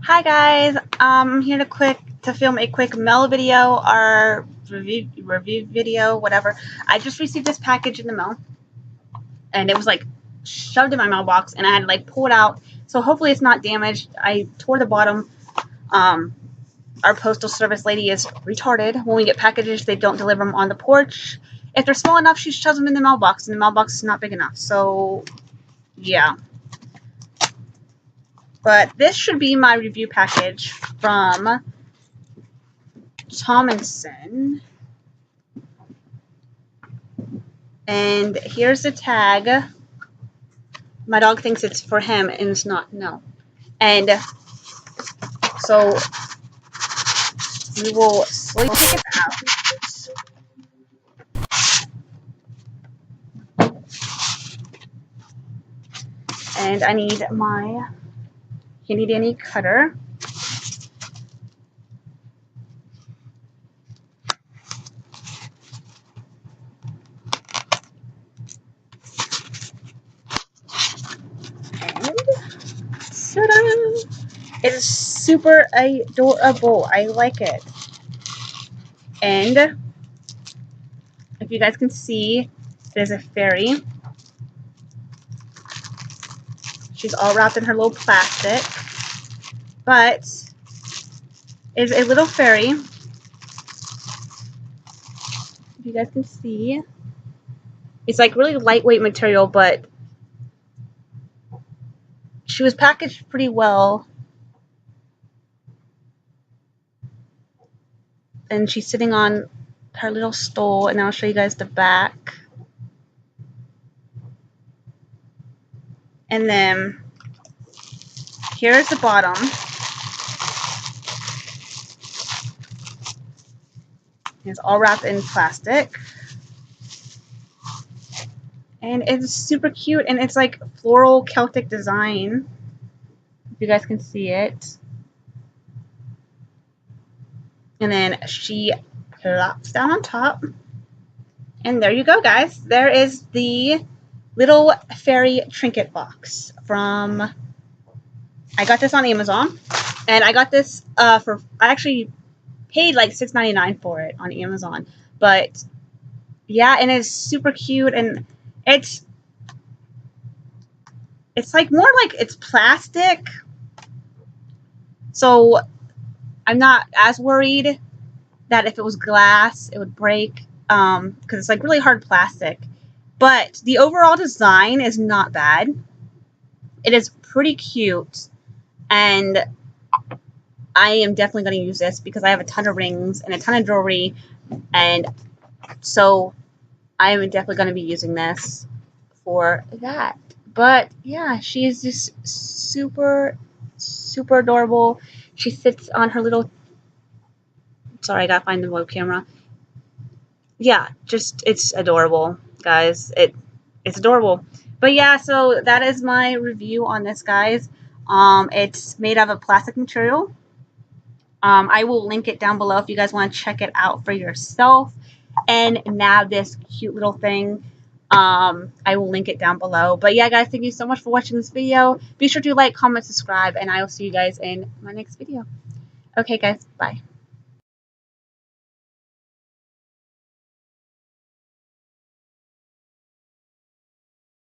Hi guys, I'm here to film a quick mail video or review video, whatever. I just received this package in the mail, and it was like shoved in my mailbox, and I had to like pull it out. So hopefully it's not damaged. I tore the bottom. Our postal service lady is retarded. When we get packages, they don't deliver them on the porch. If they're small enough, she shoves them in the mailbox, and the mailbox is not big enough. So yeah. But this should be my review package from Tomoson. And here's the tag. My dog thinks it's for him, and it's not. No. And so we will slowly take it out. And I need my handy dandy cutter. And ta-da! It is super adorable. I like it. And if you guys can see, there's a fairy. She's all wrapped in her little plastic. But it's a little fairy. If you guys can see, it's like really lightweight material, but she was packaged pretty well. And she's sitting on her little stool, and I'll show you guys the back. And then here's the bottom. It's all wrapped in plastic. And it's super cute, and it's like floral Celtic design. If you guys can see it. And then she plops down on top. And there you go, guys. There is the little fairy trinket box from... I got this on Amazon. And I got this I actually paid like $6.99 for it on Amazon. But yeah, and it's super cute, and it's like more like it's plastic. So I'm not as worried that if it was glass, it would break, because it's like really hard plastic. But the overall design is not bad. It is pretty cute, and I am definitely going to use this because I have a ton of rings and a ton of jewelry, and so I am definitely going to be using this for that. But yeah, she is just super, super adorable. She sits on her little... Sorry, I gotta find the web camera. Yeah, just, it's adorable, guys. It's adorable. But yeah, so that is my review on this, guys. It's made of a plastic material. I will link it down below if you guys want to check it out for yourself and nab this cute little thing. I will link it down below. But yeah, guys, thank you so much for watching this video. Be sure to like, comment, subscribe, and I will see you guys in my next video. Okay, guys, bye.